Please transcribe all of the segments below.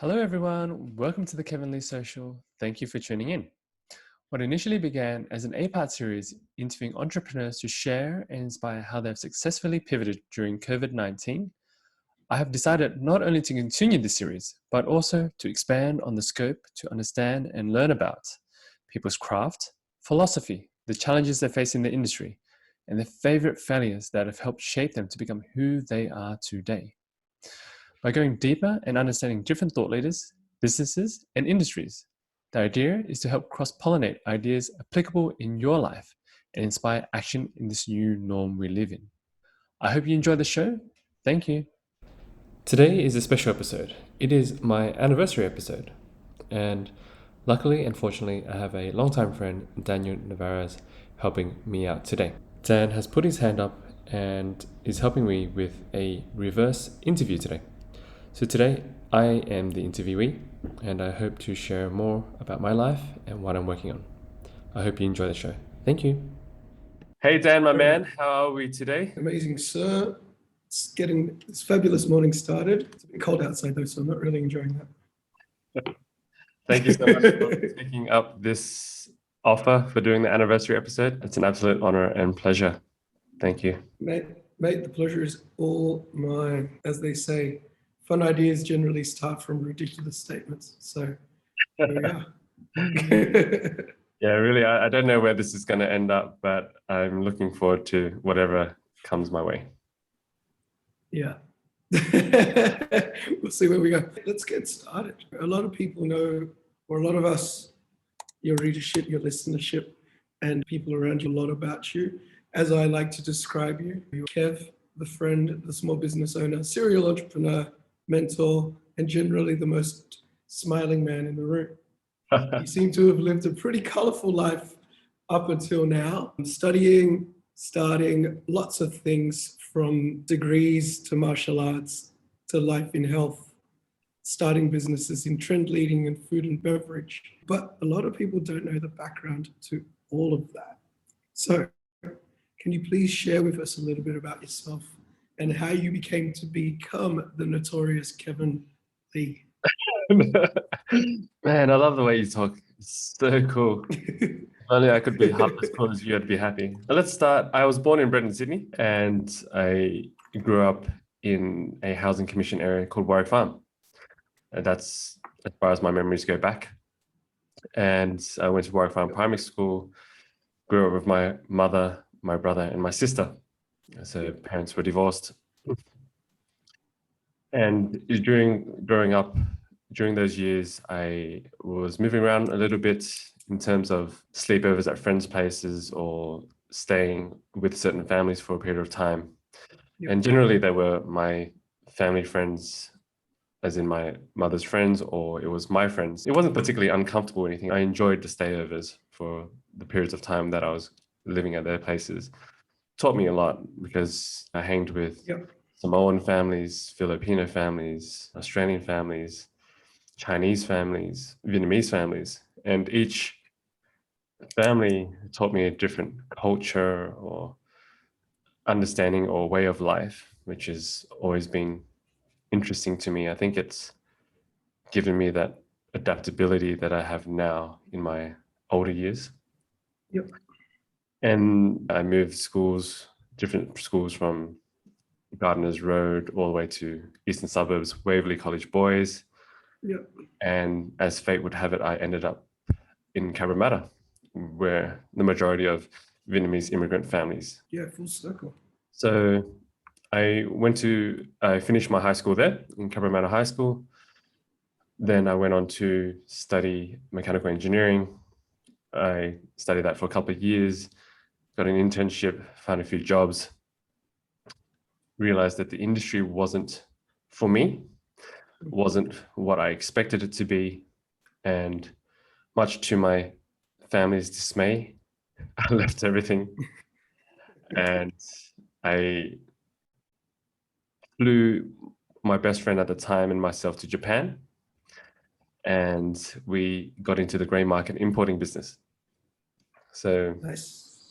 Hello, everyone. Welcome to the Kevin Lee Social. Thank you for tuning in. What initially began as an 8-part series interviewing entrepreneurs to share and inspire how they've successfully pivoted during COVID-19, I have decided not only to continue this series, but also to expand on the scope to understand and learn about people's craft, philosophy, the challenges they face in the industry, and their favorite failures that have helped shape them to become who they are today. By going deeper and understanding different thought leaders, businesses, and industries, the idea is to help cross-pollinate ideas applicable in your life and inspire action in this new norm we live in. I hope you enjoy the show. Thank you. Today is a special episode. It is my anniversary episode. And luckily and fortunately, I have a longtime friend, Daniel Narvaez, helping me out today. Dan has put his hand up and is helping me with a reverse interview today. So today, I am the interviewee, and I hope to share more about my life and what I'm working on. I hope you enjoy the show. Thank you. Hey, Dan, my man. How are we today? Amazing, sir. It's getting this fabulous morning started. It's a bit cold outside, though, so I'm not really enjoying that. Thank you so much for taking up this offer for doing the anniversary episode. It's an absolute honor and pleasure. Thank you. Mate, the pleasure is all mine. As they say, fun ideas generally start from ridiculous statements. So here we are. Yeah, really, I don't know where this is going to end up, but I'm looking forward to whatever comes my way. Yeah. We'll see where we go. Let's get started. A lot of people know, or a lot of us, your readership, your listenership, and people around you a lot about you. As I like to describe you, you're Kev, the friend, the small business owner, serial entrepreneur, mentor, and generally the most smiling man in the room. You seem to have lived a pretty colorful life up until now, studying, starting lots of things from degrees to martial arts to life in health, starting businesses in trend leading and food and beverage. But a lot of people don't know the background to all of that. So can you please share with us a little bit about yourself and how you became to become the notorious Kevin Lee? Man, I love the way you talk. It's so cool. If only I could be half as cool as you, I'd be happy. Let's start. I was born and bred in Sydney, and I grew up in a housing commission area called Warwick Farm. And that's as far as my memories go back. And I went to Warwick Farm Primary School, grew up with my mother, my brother, and my sister. So parents were divorced. And growing up, during those years, I was moving around a little bit in terms of sleepovers at friends' places or staying with certain families for a period of time. Yep. And generally, they were my family friends, as in my mother's friends, or it was my friends. It wasn't particularly uncomfortable or anything. I enjoyed the stayovers for the periods of time that I was living at their places. Taught me a lot because I hanged with Samoan families, Filipino families, Australian families, Chinese families, Vietnamese families, and each family taught me a different culture or understanding or way of life, which has always been interesting to me. I think it's given me that adaptability that I have now in my older years. Yep. And I moved schools, different schools from Gardeners Road all the way to Eastern Suburbs, Waverley College Boys. Yep. And as fate would have it, I ended up in Cabramatta, where the majority of Vietnamese immigrant families. Yeah, full circle. So I finished my high school there in Cabramatta High School. Then I went on to study mechanical engineering. I studied that for a couple of years, got an internship, found a few jobs, realized that the industry wasn't for me, wasn't what I expected it to be. And much to my family's dismay, I left everything and I flew my best friend at the time and myself to Japan. And we got into the grey market importing business. So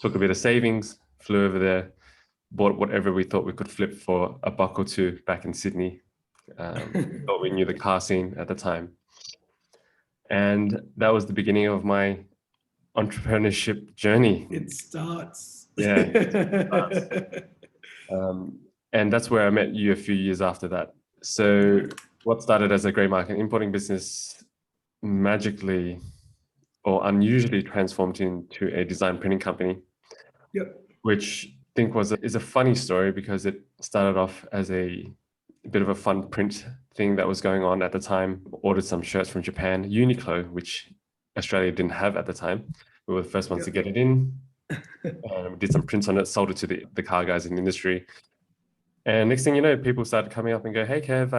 took a bit of savings, flew over there, bought whatever we thought we could flip for $1 or $2 back in Sydney. Thought we knew the car scene at the time. And that was the beginning of my entrepreneurship journey. It starts. Yeah. And that's where I met you a few years after that. So what started as a grey market importing business magically or unusually transformed into a design printing company. Yep. Which I think is a funny story because it started off as a bit of a fun print thing that was going on at the time. Ordered some shirts from Japan, Uniqlo, which Australia didn't have at the time. We were the first ones to get it in. We did some prints on it, sold it to the car guys in the industry. And next thing you know, people started coming up and go, "Hey Kev,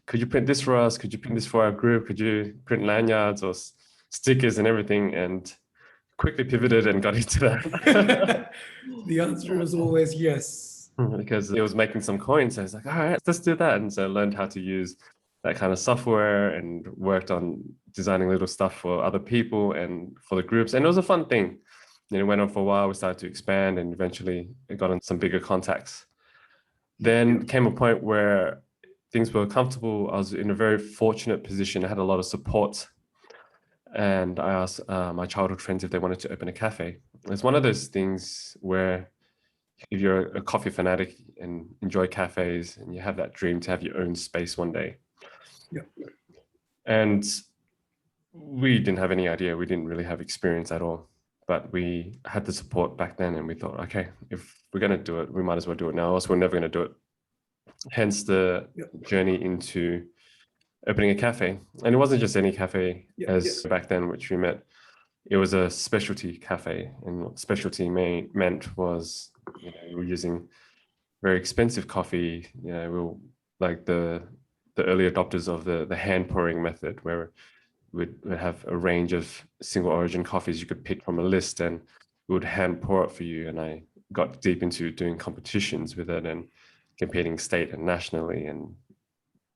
could you print this for us? Could you print this for our group? Could you print lanyards or stickers and everything?" And quickly pivoted and got into that. The answer is always yes. Because it was making some coins. So I was like, all right, let's do that. And so I learned how to use that kind of software and worked on designing little stuff for other people and for the groups. And it was a fun thing. It went on for a while. We started to expand and eventually it got on some bigger contacts. Then came a point where things were comfortable. I was in a very fortunate position. I had a lot of support. And I asked my childhood friends if they wanted to open a cafe. It's one of those things where if you're a coffee fanatic and enjoy cafes and you have that dream to have your own space one day. Yeah. And we didn't have any idea. We didn't really have experience at all. But we had the support back then and we thought, okay, if we're going to do it, we might as well do it now, else we're never going to do it. Hence the journey into opening a cafe. And it wasn't just any cafe back then, which we met. It was a specialty cafe. And what specialty meant was, we were using very expensive coffee. We were like the early adopters of the hand pouring method, where we'd have a range of single origin coffees you could pick from a list and we would hand pour it for you. And I got deep into doing competitions with it and competing state and nationally and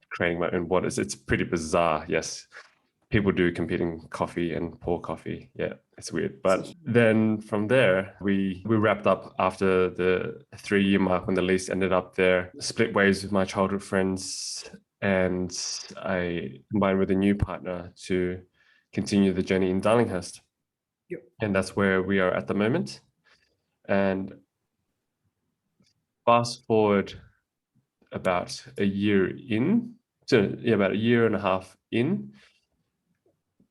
creating my own waters. It's pretty bizarre. Yes, people do competing coffee and pour coffee. Yeah, it's weird. But then from there, we wrapped up after the 3-year mark when the lease ended up there, split ways with my childhood friends, and I combined with a new partner to continue the journey in Darlinghurst. Yep. And that's where we are at the moment. And fast forward about a year in, about a year and a half in,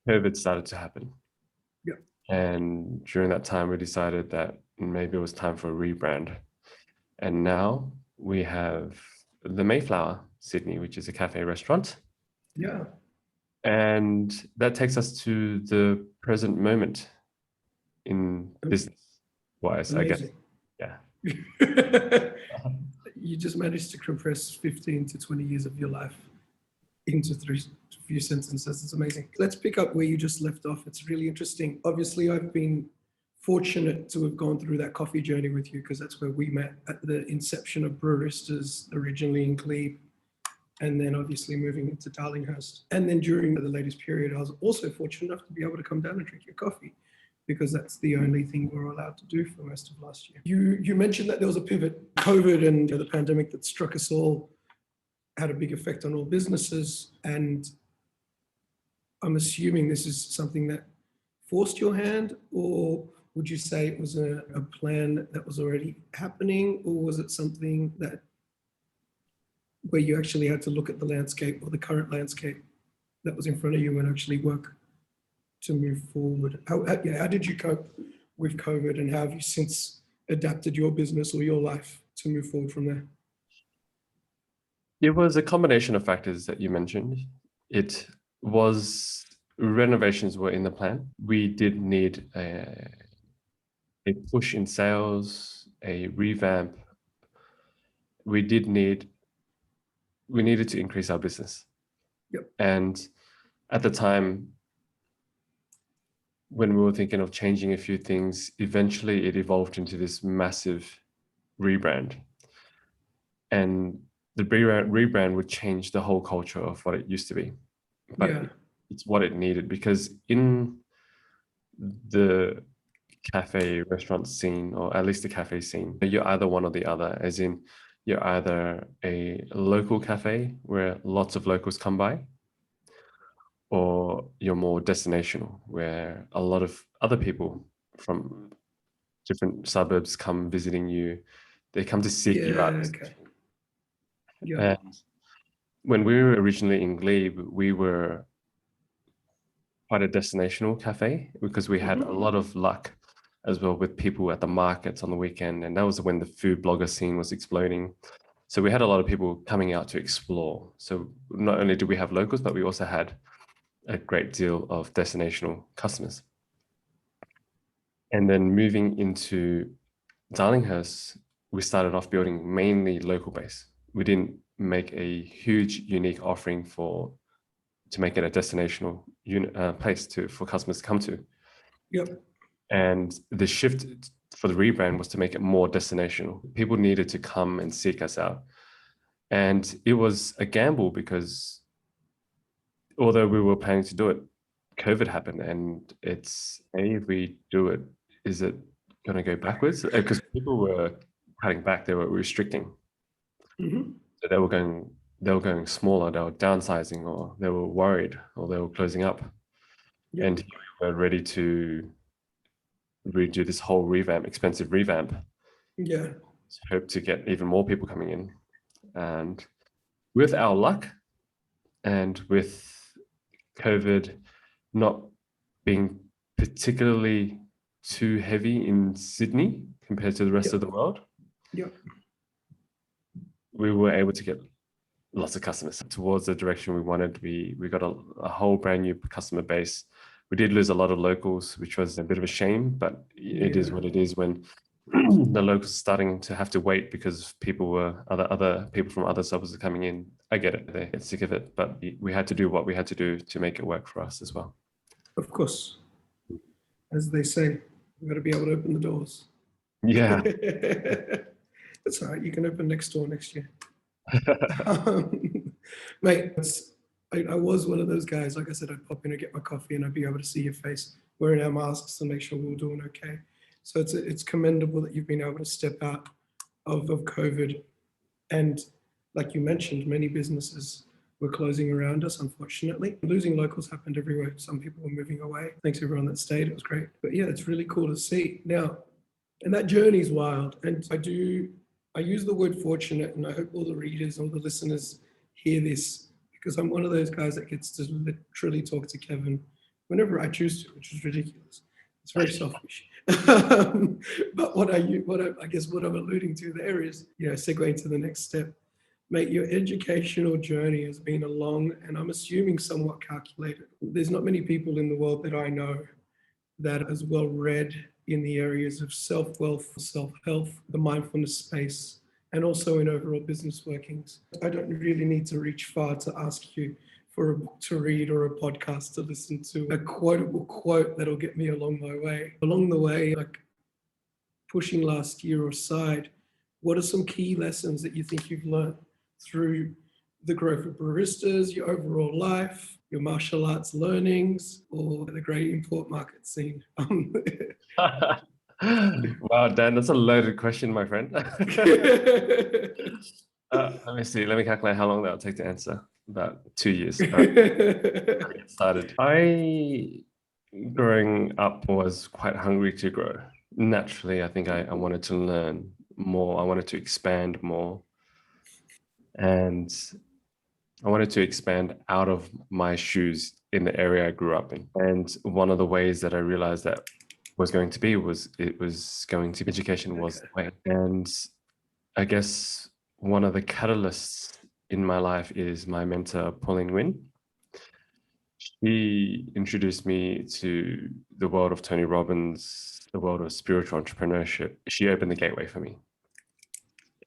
COVID started to happen. Yeah. And during that time, we decided that maybe it was time for a rebrand. And now we have the Mayflower, Sydney, which is a cafe restaurant. Yeah. And that takes us to the present moment in business-wise, I guess. Yeah. You just managed to compress 15 to 20 years of your life into few sentences. It's amazing. Let's pick up where you just left off. It's really interesting. Obviously, I've been fortunate to have gone through that coffee journey with you because that's where we met at the inception of Brewistas, originally in Glebe, and then obviously moving into Darlinghurst. And then during the latest period, I was also fortunate enough to be able to come down and drink your coffee because that's the only thing we're allowed to do for most of last year. You mentioned that there was a pivot. COVID and the pandemic that struck us all had a big effect on all businesses. And I'm assuming this is something that forced your hand, or would you say it was a plan that was already happening, or was it something that where you actually had to look at the landscape or the current landscape that was in front of you and actually work to move forward? How did you cope with COVID, and how have you since adapted your business or your life to move forward from there? It was a combination of factors that you mentioned. It was renovations were in the plan. We did need a push in sales, a revamp. We needed to increase our business. Yep. And at the time, when we were thinking of changing a few things, eventually it evolved into this massive rebrand. And the rebrand would change the whole culture of what it used to be. But it's what it needed, because in the cafe restaurant scene, or at least the cafe scene, you're either one or the other, as in you're either a local cafe where lots of locals come by, or you're more destinational where a lot of other people from different suburbs come visiting you. They come to seek you out. Okay. Yeah. And when we were originally in Glebe, we were quite a destinational cafe because we had a lot of luck as well with people at the markets on the weekend. And that was when the food blogger scene was exploding. So we had a lot of people coming out to explore. So not only did we have locals, but we also had a great deal of destinational customers. And then moving into Darlinghurst, we started off building mainly local base. We didn't make a huge unique offering to make it a destinational place for customers to come to. Yep. And the shift for the rebrand was to make it more destinational. People needed to come and seek us out. And it was a gamble because although we were planning to do it, COVID happened, and it's, if we do it, is it going to go backwards? Because people were cutting back, they were restricting. Mm-hmm. So they were going smaller, they were downsizing, or they were worried, or they were closing up. Yep. And we were ready to redo this whole expensive revamp. Yeah. Hope to get even more people coming in. And with our luck, and with COVID not being particularly too heavy in Sydney compared to the rest of the world, we were able to get lots of customers towards the direction we wanted. We got a whole brand new customer base. We did lose a lot of locals, which was a bit of a shame, but it is what it is when the locals are starting to have to wait because other people from other suburbs are coming in. I get it, they get sick of it, but we had to do what we had to do to make it work for us as well. Of course. As they say, we've got to be able to open the doors. Yeah. That's all right. You can open next door next year. Mate, I was one of those guys, like I said, I'd pop in and get my coffee and I'd be able to see your face wearing our masks to make sure we were doing okay. So it's commendable that you've been able to step out of COVID. And like you mentioned, many businesses were closing around us, unfortunately. Losing locals happened everywhere. Some people were moving away. Thanks everyone that stayed. It was great. But yeah, it's really cool to see. Now, and that journey is wild. And I use the word fortunate, and I hope all the readers, all the listeners hear this, because I'm one of those guys that gets to literally talk to Kevin whenever I choose to, which is ridiculous. It's very selfish. But what I guess what I'm alluding to there is, segueing to the next step. Mate, your educational journey has been a long, and I'm assuming somewhat calculated. There's not many people in the world that I know that are as well read in the areas of self-wealth, self-health, the mindfulness space, and also in overall business workings. I don't really need to reach far to ask you for a book to read or a podcast to listen to, a quotable quote that'll get me along my way. Along the way, like pushing last year aside, what are some key lessons that you think you've learned through the growth of baristas, your overall life, your martial arts learnings, or the great import market scene? Wow, Dan, that's a loaded question, my friend. Let me see. Let me calculate how long that'll take to answer. About 2 years. Get started. I, growing up, was quite hungry to grow. Naturally, I think I wanted to learn more. I wanted to expand more. And I wanted to expand out of my shoes in the area I grew up in. And one of the ways that I realized that education was the way. And I guess one of the catalysts in my life is my mentor, Pauline Nguyen. She introduced me to the world of Tony Robbins, the world of spiritual entrepreneurship. She opened the gateway for me.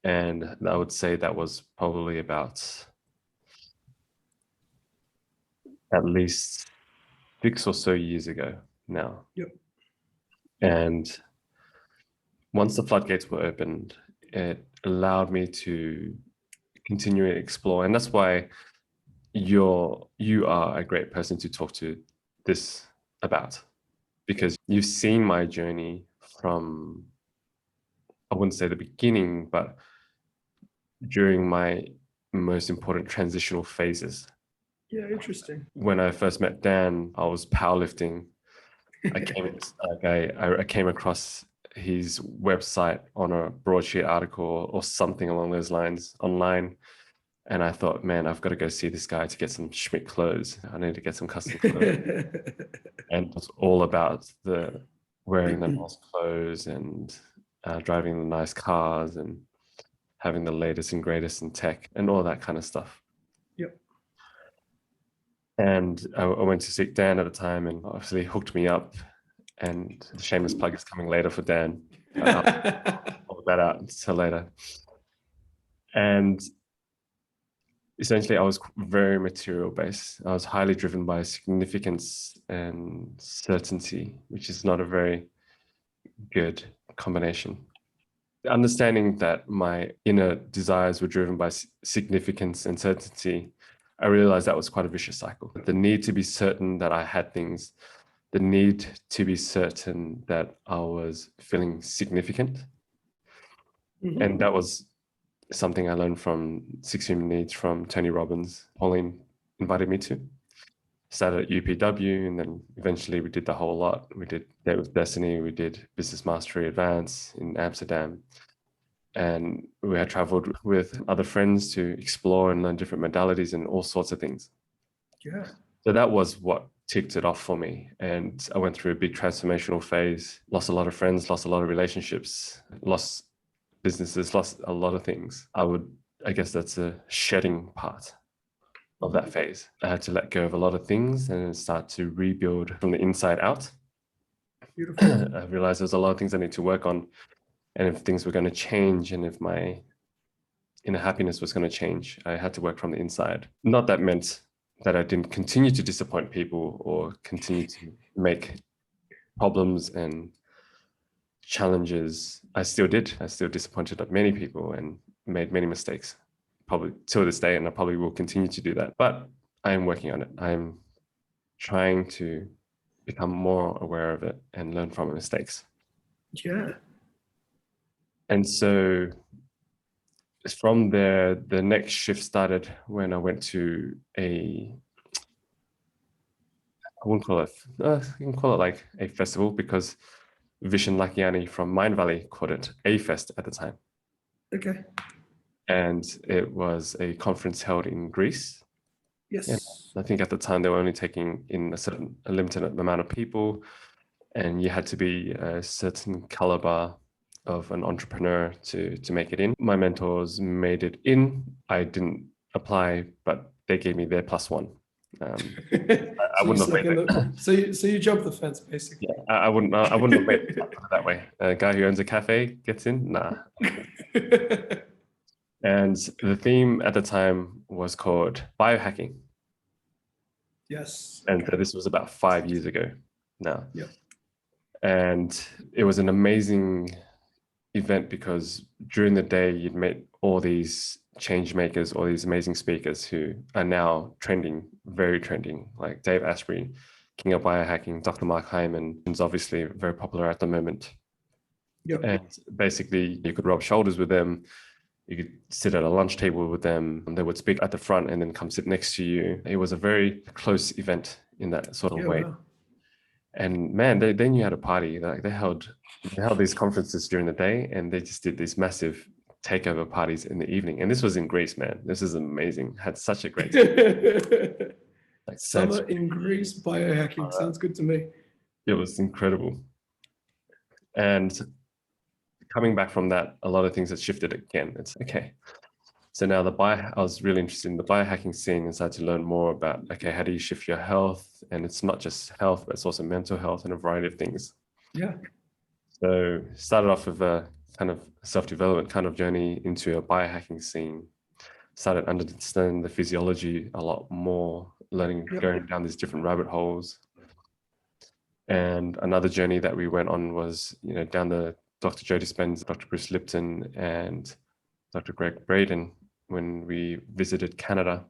And I would say that was probably about at least 6 or so years ago now. Yep. And once the floodgates were opened, it allowed me to continue to explore. And that's why you are a great person to talk to this about, because you've seen my journey from, I wouldn't say the beginning, but during my most important transitional phases. Yeah, interesting. When I first met Dan, I was powerlifting. I came across his website on a broadsheet article or something along those lines online. And I thought, man, I've got to go see this guy to get some Schmidt clothes. I need to get some custom clothes. And it was all about the wearing the nice clothes and driving the nice cars and having the latest and greatest in tech and all that kind of stuff. Yep. And I went to seek Dan at the time and obviously hooked me up. And the shameless plug is coming later for Dan. I'll hold that out until later. And essentially, I was very material based. I was highly driven by significance and certainty, which is not a very good combination. Understanding that my inner desires were driven by significance and certainty, I realized that was quite a vicious cycle. The need to be certain that I had things, the need to be certain that I was feeling significant. Mm-hmm. And that was something I learned from Six Human Needs from Tony Robbins. Pauline invited me to. Started at UPW, and then eventually we did the whole lot. We did Date with Destiny, we did Business Mastery Advance in Amsterdam. And we had traveled with other friends to explore and learn different modalities and all sorts of things. Yeah. So that was what ticked it off for me. And I went through a big transformational phase, lost a lot of friends, lost a lot of relationships, lost businesses, lost a lot of things. I guess that's a shedding part of that phase. I had to let go of a lot of things and start to rebuild from the inside out. Beautiful. I realized there's a lot of things I need to work on. And if things were going to change and if my inner happiness was going to change, I had to work from the inside. Not that meant that I didn't continue to disappoint people or continue to make problems and challenges. I still did. I still disappointed many people and made many mistakes, probably till this day, and I probably will continue to do that. But I am working on it. I'm trying to become more aware of it and learn from my mistakes. Yeah. And so from there, the next shift started when I went to I wouldn't call it, you can call it like a festival, because Vishen Lakiani from Mind Valley called it a fest at the time. Okay. And it was a conference held in Greece. Yes. And I think at the time they were only taking in a limited amount of people, and you had to be a certain caliber of an entrepreneur to make it in. My mentors made it in. I didn't apply, but they gave me their +1. I wouldn't have made that. So you jumped the fence, basically. Yeah, I wouldn't have made it that way. A guy who owns a cafe gets in? Nah. And the theme at the time was called biohacking. Yes. And so this was about 5 years ago now. Yep. And it was an amazing event because during the day you'd meet all these change makers, all these amazing speakers who are now trending, very trending, like Dave Asprey, King of Biohacking, Dr. Mark Hyman, who's obviously very popular at the moment. Yep. And basically you could rub shoulders with them. You could sit at a lunch table with them, and they would speak at the front and then come sit next to you. It was a very close event in that sort of way. Wow. And man, they knew how to party. Like they held these conferences during the day, and they just did these massive takeover parties in the evening. And this was in Greece, man. This is amazing. Had such a great time. Like summer in Greece, biohacking sounds good to me. It was incredible. And coming back from that, a lot of things had shifted again. It's okay. So now I was really interested in the biohacking scene and started to learn more about, okay, how do you shift your health? And it's not just health, but it's also mental health and a variety of things. Yeah. So started off with a kind of self-development kind of journey into a biohacking scene. Started understanding the physiology a lot more, learning, going down these different rabbit holes. And another journey that we went on was, down the Dr. Joe Dispenza, Dr. Bruce Lipton, and Dr. Greg Braden when we visited Canada.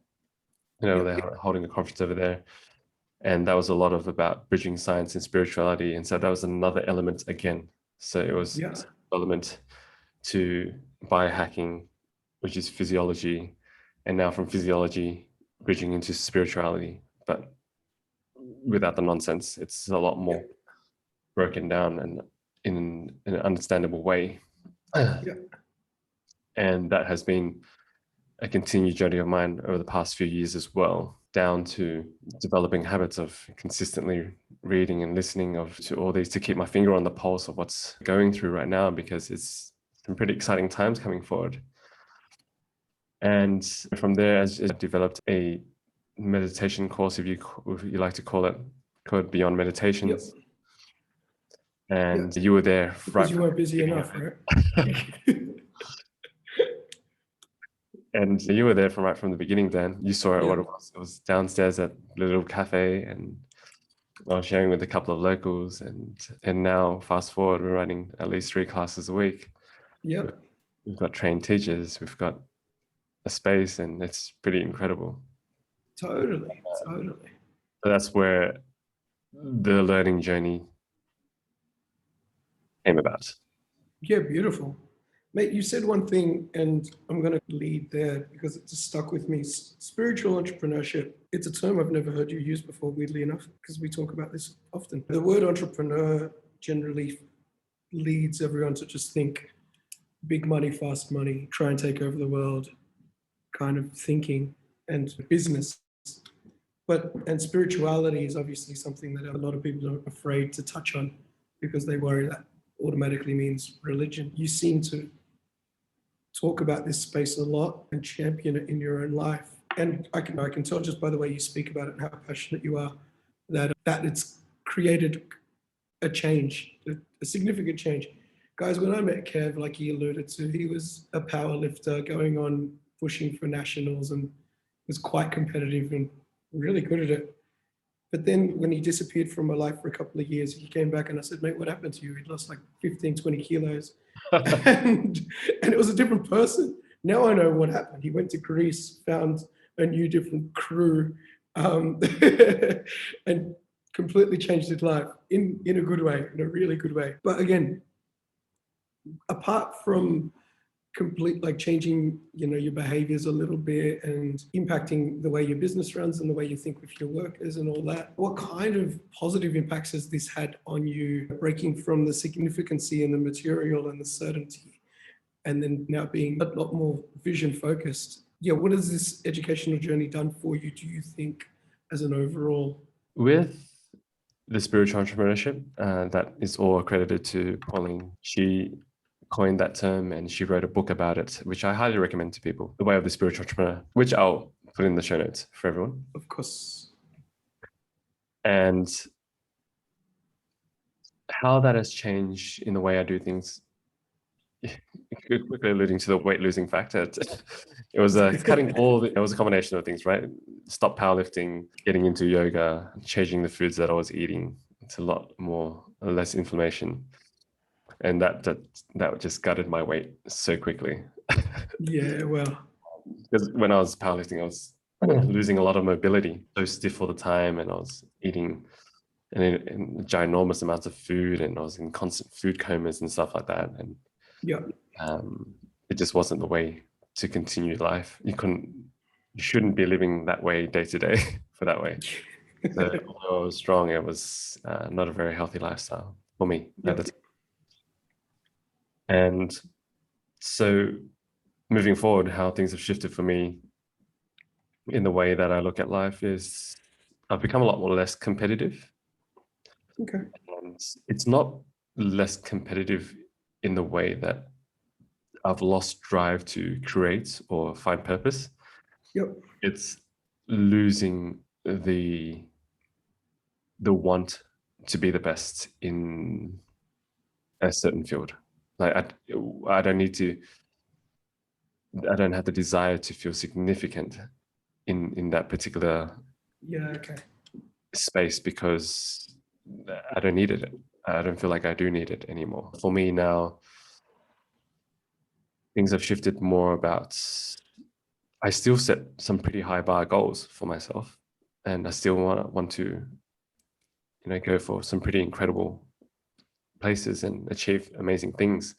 They're holding a conference over there. And that was a lot about bridging science and spirituality. And so that was another element again. So it was element to biohacking which is physiology, and now from physiology bridging into spirituality, but without the nonsense. It's a lot more broken down and in an understandable way. Yeah. And that has been a continued journey of mine over the past few years as well, down to developing habits of consistently reading and listening to all these, to keep my finger on the pulse of what's going through right now, because it's some pretty exciting times coming forward. And from there, as I developed a meditation course, if you like to call it, called Beyond Meditations. Yep. And you were there because you weren't busy enough, right? And you were there right from the beginning, Dan. You saw it, Yeah. what it was. It was downstairs at the little cafe, and I was sharing with a couple of locals. And now, fast forward, we're running at least 3 classes a week. Yeah. We've got trained teachers, we've got a space, and it's pretty incredible. Totally. So that's where the learning journey came about. Yeah, beautiful. Mate, you said one thing, and I'm going to lead there because it just stuck with me. Spiritual entrepreneurship. It's a term I've never heard you use before, weirdly enough, because we talk about this often. The word entrepreneur generally leads everyone to just think big money, fast money, try and take over the world kind of thinking and business. And spirituality is obviously something that a lot of people are afraid to touch on because they worry that automatically means religion. You seem to talk about this space a lot and champion it in your own life. And I can tell just by the way you speak about it and how passionate you are that it's created a change, a significant change. Guys, when I met Kev, like he alluded to, he was a power lifter going on pushing for nationals and was quite competitive and really good at it. But then when he disappeared from my life for a couple of years, he came back and I said, mate, what happened to you? He'd lost like 15, 20 kilos. and it was a different person. Now I know what happened. He went to Greece, found a new different crew, and completely changed his life in a good way, in a really good way. But again, apart from like changing your behaviors a little bit and impacting the way your business runs and the way you think with your workers and all that, what kind of positive impacts has this had on you, breaking from the significancy and the material and the certainty and then now being a lot more vision focused? What has this educational journey done for you, do you think, as an overall? With the spiritual entrepreneurship, that is all accredited to Pauline. She coined that term and she wrote a book about it, which I highly recommend to people, The Way of the Spiritual Entrepreneur, which I'll put in the show notes for everyone. Of course. And how that has changed in the way I do things, quickly alluding to the weight losing factor. It was it was a combination of things, right? Stop powerlifting, getting into yoga, changing the foods that I was eating. It's a lot less inflammation. And that just gutted my weight so quickly. Yeah, well. Because when I was powerlifting, I was losing a lot of mobility, so stiff all the time, and I was eating in ginormous amounts of food, and I was in constant food comas and stuff like that. And it just wasn't the way to continue life. You shouldn't be living that way day to day for that way. So although I was strong, it was not a very healthy lifestyle for me at the time. And so moving forward, how things have shifted for me in the way that I look at life is I've become a lot more less competitive. Okay. And it's not less competitive in the way that I've lost drive to create or find purpose. Yep. It's losing the want to be the best in a certain field. Like I don't have the desire to feel significant in that particular space because I don't need it. I don't feel like I do need it anymore. For me now, things have shifted more about, I still set some pretty high bar goals for myself, and I still want to go for some pretty incredible places and achieve amazing things.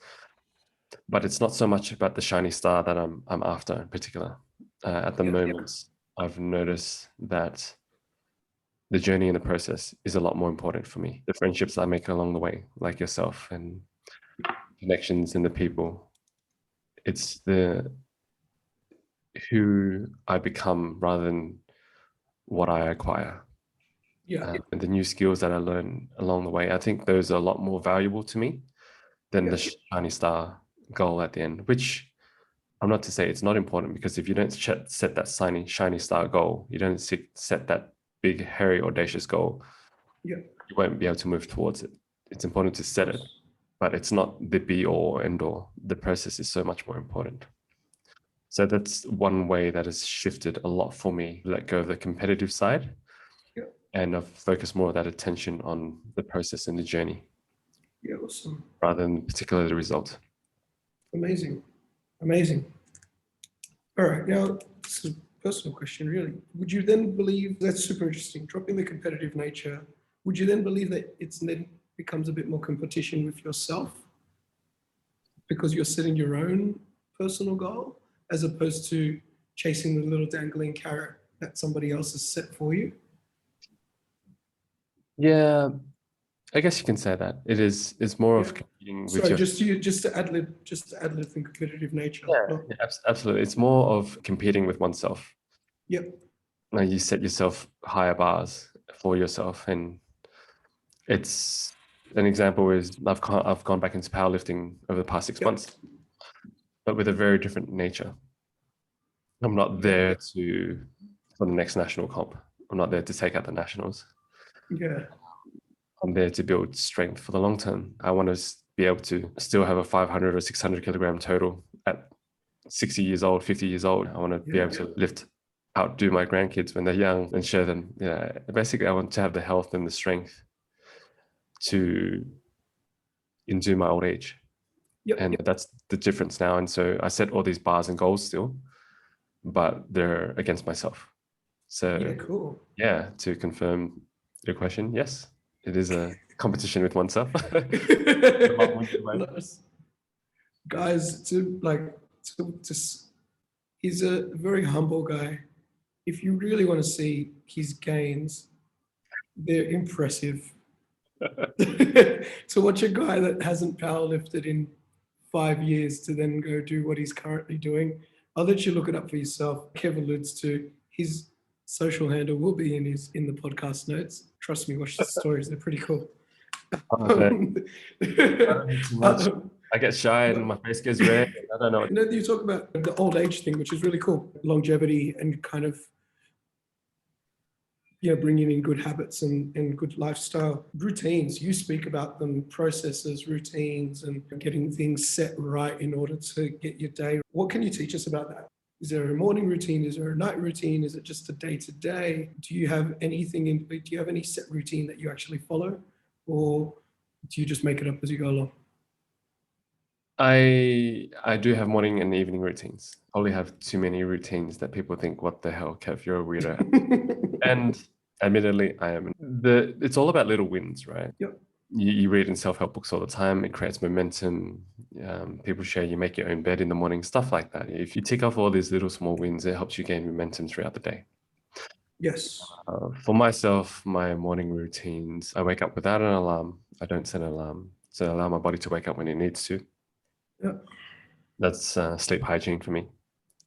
but it's not so much about the shiny star that I'm after in particular. At the Yeah. moment, I've noticed that the journey and the process is a lot more important for me. The friendships I make along the way, like yourself, and connections and the people. It's the who I become rather than what I acquire. Yeah. And the new skills that I learn along the way, I think those are a lot more valuable to me than the Yeah. shiny star goal at the end, which I'm not to say it's not important, because if you don't set that shiny star goal, you don't set that big, hairy, audacious goal, Yeah. you won't be able to move towards it. It's important to set it, but it's not the be all or end all. The process is so much more important. So that's one way that has shifted a lot for me. Let go of the competitive side, Yeah. and I've focused more of that attention on the process and the journey Yeah. Awesome. rather than particularly the result. Amazing. Amazing. All right. Now, this is a personal question, really. Would you then believe that's super interesting? Dropping the competitive nature, would you then believe that it's then becomes a bit more competition with yourself because you're setting your own personal goal as opposed to chasing the little dangling carrot that somebody else has set for you? Yeah, I guess you can say that. It's more of competing with Sorry, your. just to ad lib in competitive nature. Yeah, absolutely. It's more of competing with oneself. Yep. Like, you set yourself higher bars for yourself, and it's an example is I've gone back into powerlifting over the past 6 months, but with a very different nature. I'm not there for the next national comp. I'm not there to take out the nationals. Yeah. I'm there to build strength for the long term. I want to be able to still have a 500 or 600 kilogram total at 60 years old, 50 years old. I want to be able to outdo my grandkids when they're young and show them, basically I want to have the health and the strength to endure my old age. And that's the difference now. And so I set all these bars and goals still, but they're against myself. So Cool. yeah, to confirm your question, yes, it is a competition with oneself. Nice. Guys, he's a very humble guy. If you really want to see his gains, they're impressive. To watch a guy that hasn't powerlifted in 5 years to then go do what he's currently doing, I'll let you look it up for yourself. Kev alludes to his social handle will be in the podcast notes. Trust me, watch the stories; they're pretty cool. I don't need too much. I get shy and my face gets red. I don't know. You know, you talk about the old age thing, which is really cool. Longevity and kind of, bringing in good habits and good lifestyle routines. You speak about them, processes, routines, and getting things set right in order to get your day. What can you teach us about that? Is there a morning routine? Is there a night routine? Is it just a day to day? Do you have any set routine that you actually follow, or do you just make it up as you go along? I do have morning and evening routines. I only have too many routines that people think, what the hell, Kev, you're a weirdo. And admittedly, I am. It's all about little wins, right? Yep. You read in self-help books all the time. It creates momentum. People share you make your own bed in the morning, stuff like that. If you tick off all these little small wins, it helps you gain momentum throughout the day. Yes. For myself, my morning routines, I wake up without an alarm. I don't set an alarm. So I allow my body to wake up when it needs to. Yep. That's sleep hygiene for me.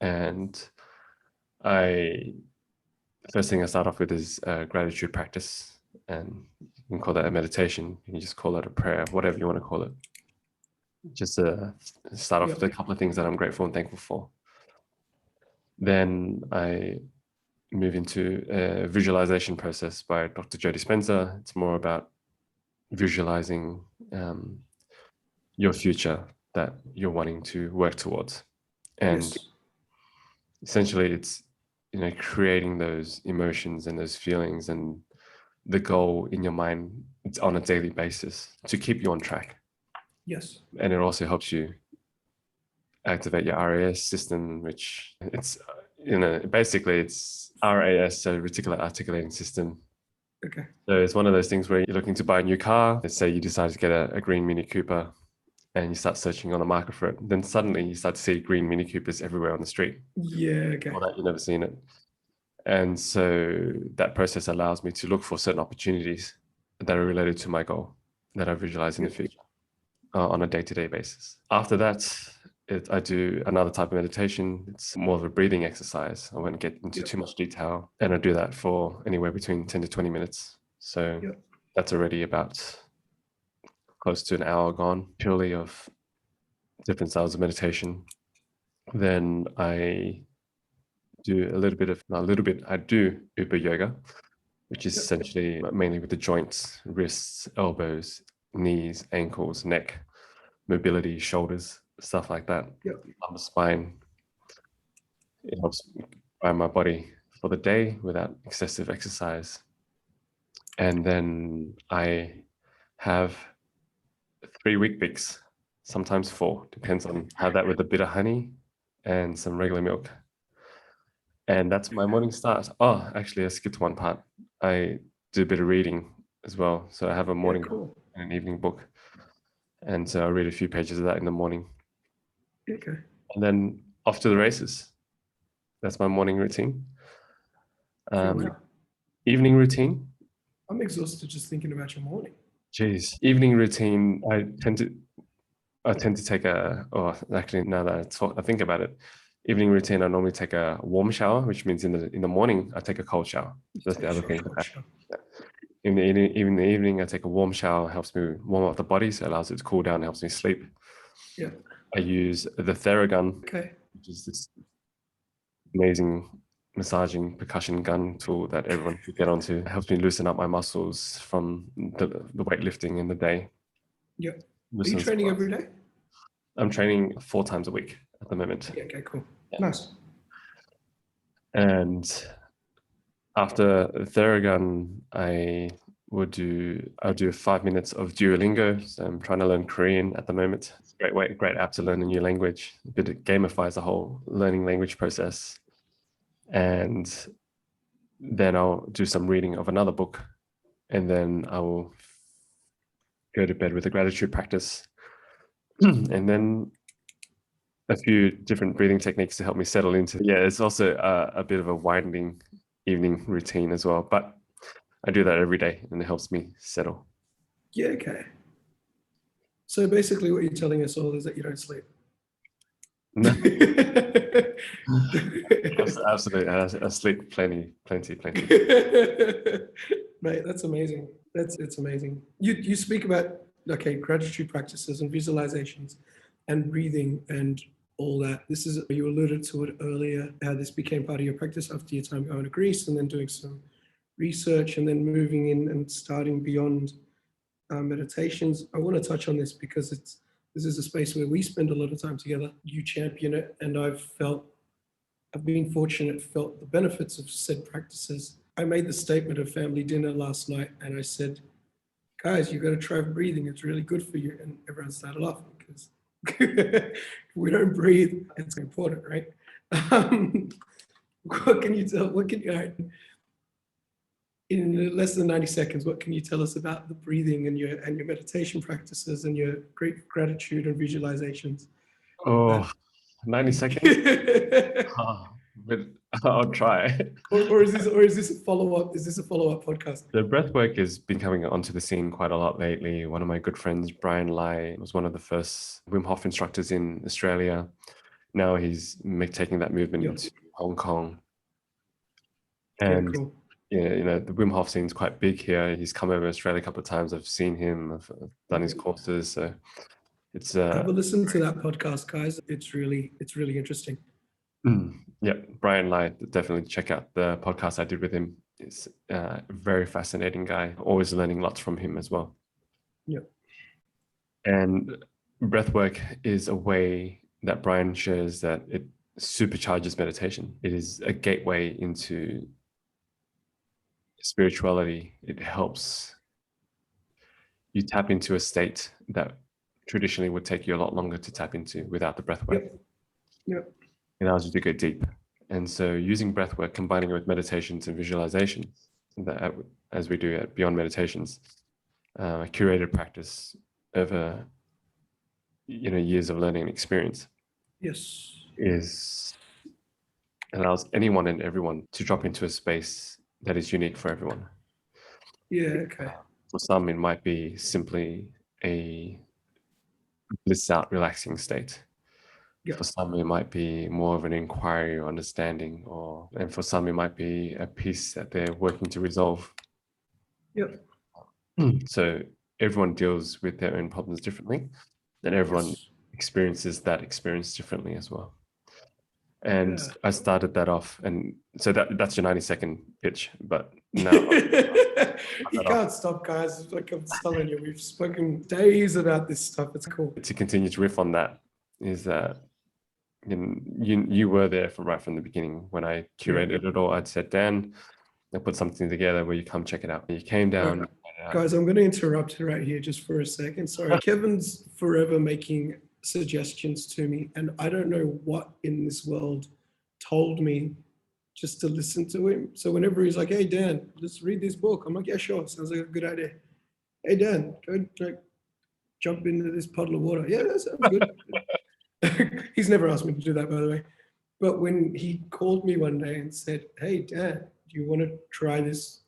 And first thing I start off with is gratitude practice. And you can call that a meditation. You can just call it a prayer, whatever you want to call it. Just start off with a couple of things that I'm grateful and thankful for. Then I move into a visualization process by Dr. Joe Dispenza. It's more about visualizing your future that you're wanting to work towards. And essentially it's, creating those emotions and those feelings and the goal in your mind on a daily basis to keep you on track. Yes. And it also helps you activate your RAS system, which it's, basically it's RAS, so reticular articulating system. Okay. So it's one of those things where you're looking to buy a new car. Let's say you decide to get a green Mini Cooper, and you start searching on the market for it, then suddenly you start to see green Mini Coopers everywhere on the street. Yeah, okay. Or that you've never seen it. And so that process allows me to look for certain opportunities that are related to my goal that I visualize in the future on a day-to-day basis. After that, I do another type of meditation. It's more of a breathing exercise. I won't get into too much detail. And I do that for anywhere between 10 to 20 minutes. So that's already about close to an hour gone, purely of different styles of meditation. Then I do I do Uber yoga, which is essentially mainly with the joints, wrists, elbows, knees, ankles, neck, mobility, shoulders, stuff like that. Upper spine. It helps prime my body for the day without excessive exercise. And then I have 3 week picks, sometimes 4, depends on how that with a bit of honey and some regular milk. And that's my morning start. Oh, actually, I skipped one part. I do a bit of reading as well. So I have a morning book and an evening book. And so I read a few pages of that in the morning. Okay. And then off to the races. That's my morning routine. Evening routine. I'm exhausted just thinking about your morning. Geez. Evening routine, I tend to take actually now that I think about it, evening routine, I normally take a warm shower, which means in the morning I take a cold shower. That's the other thing. In the evening, I take a warm shower, helps me warm up the body, so it allows it to cool down, helps me sleep. Yeah. I use the Theragun, which is this amazing massaging percussion gun tool that everyone should get onto. It helps me loosen up my muscles from the weightlifting in the day. Yeah. Are you training every day? I'm training 4 times a week at the moment. Yeah, okay, cool. Nice. And after Theragun, I'll do 5 minutes of Duolingo. So I'm trying to learn Korean at the moment. It's a great app to learn a new language. It gamifies the whole learning language process. And then I'll do some reading of another book. And then I will go to bed with a gratitude practice. And then a few different breathing techniques to help me settle into. Yeah, it's also a bit of a winding evening routine as well, but I do that every day and it helps me settle. Yeah, okay. So basically what you're telling us all is that you don't sleep. No. Absolutely. I sleep plenty. Mate, that's amazing. It's amazing. You speak about, gratitude practices and visualizations and breathing and all that. You alluded to it earlier, how this became part of your practice after your time going to Greece and then doing some research and then moving in and starting beyond meditations. I want to touch on this because this is a space where we spend a lot of time together. You champion it, and I've been fortunate, felt the benefits of said practices. I made the statement at family dinner last night, and I said, guys, you got to try breathing. It's really good for you. And everyone started laughing because if we don't breathe, it's important, right? What can you tell? In less than 90 seconds, what can you tell us about the breathing and your meditation practices and your great gratitude and visualizations? 90 seconds? But I'll try. or is this a follow-up? Is this a follow-up podcast? The breathwork has been coming onto the scene quite a lot lately. One of my good friends, Brian Lai, was one of the first Wim Hof instructors in Australia. Now he's taking that movement into Hong Kong. And cool. The Wim Hof scene is quite big here. He's come over to Australia a couple of times. I've seen him. I've done his courses. So it's have a listen to that podcast, guys. It's really interesting. Yeah, Brian Lai, definitely check out the podcast I did with him. He's a very fascinating guy. Always learning lots from him as well. Yeah. And breathwork is a way that Brian shares that it supercharges meditation. It is a gateway into spirituality. It helps you tap into a state that traditionally would take you a lot longer to tap into without the breathwork. Yep. It allows you to go deep. And so using breathwork, combining it with meditations and visualizations, as we do at Beyond Meditations, a curated practice over years of learning and experience, Yes. is allows anyone and everyone to drop into a space that is unique for everyone. Yeah. Okay. For some, it might be simply a bliss out, relaxing state. Yep. For some, it might be more of an inquiry or understanding, and for some, it might be a piece that they're working to resolve. Yep. So everyone deals with their own problems differently, and everyone Yes. experiences that experience differently as well. And Yeah. I started that off, and so that's your 90-second pitch. But now You can't stop, guys. Like I'm telling you, we've spoken days about this stuff. It's cool. to continue to riff on that is that you were there right from the beginning when I curated it all. I'd said, Dan, I put something together where you come check it out. You came down. Right. Guys, I'm going to interrupt right here just for a second. Sorry. Kevin's forever making suggestions to me, and I don't know what in this world told me just to listen to him. So whenever he's like, hey, Dan, let's read this book, I'm like, yeah, sure. Sounds like a good idea. Hey, Dan, go like, jump into this puddle of water. Yeah, that sounds good. He's never asked me to do that, by the way. But when he called me one day and said, hey, Dan, do you want to try this?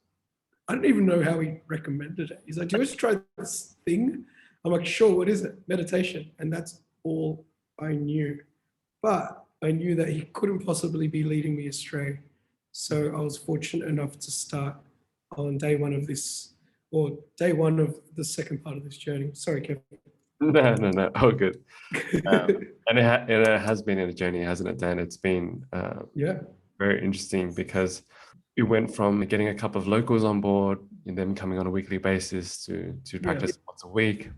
I don't even know how he recommended it. He's like, do you want to try this thing? I'm like, sure, what is it? Meditation. And that's all I knew. But I knew that he couldn't possibly be leading me astray. So I was fortunate enough to start on day one of this, or day one of the second part of this journey. Sorry, Kevin. No. Oh, good. And it has been a journey, hasn't it, Dan? It's been Yeah. very interesting because we went from getting a couple of locals on board and them coming on a weekly basis to practice once a week,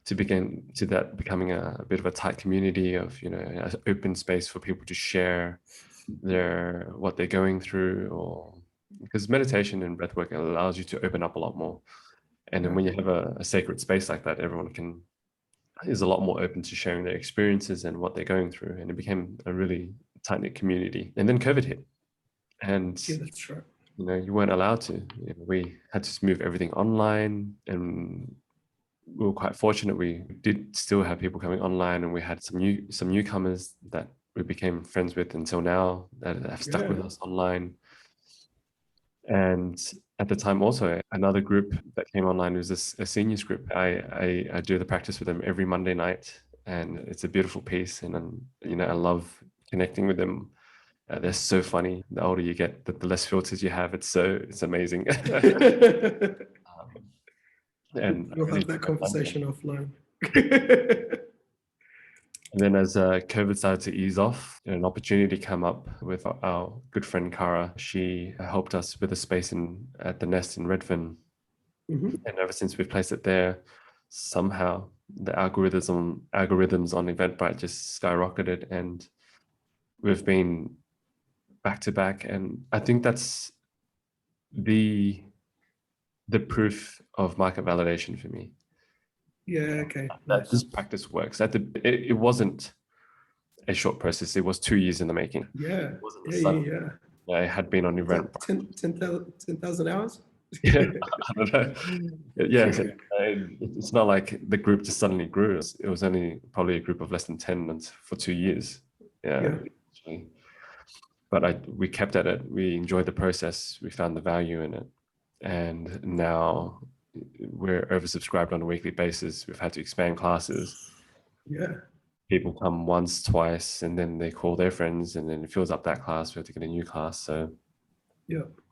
to that becoming a bit of a tight community of an open space for people to share what they're going through, or because meditation and breathwork allows you to open up a lot more. And then when you have a sacred space like that, everyone is a lot more open to sharing their experiences and what they're going through, and it became a really tight-knit community. And then COVID hit, and Yeah, that's right. you weren't allowed to. We had to move everything online, and we were quite fortunate. We did still have people coming online, and we had some newcomers that we became friends with until now that have stuck with us online. And at the time, also another group that came online was a seniors group. I do the practice with them every Monday night, and it's a beautiful piece. And I love connecting with them. They're so funny. The older you get, the less filters you have. It's amazing. And we'll have that conversation offline. And then as COVID started to ease off, an opportunity came up with our good friend Cara. She helped us with a space at the Nest in Redfern. Mm-hmm. And ever since we've placed it there, somehow the algorithms on Eventbrite just skyrocketed, and we've been back to back. And I think that's the proof of market validation for me. Yeah, okay. That this practice works. It wasn't a short process. It was 2 years in the making. Yeah. It wasn't sudden. Yeah. It had been on Eventbrite. 10,000 hours? Yeah, I don't know. Yeah, it's not like the group just suddenly grew. It was only probably a group of less than 10 for 2 years. Yeah. But we kept at it. We enjoyed the process. We found the value in it. And now we're oversubscribed on a weekly basis. We've had to expand classes. Yeah. People come once, twice, and then they call their friends, and then it fills up that class. We have to get a new class. So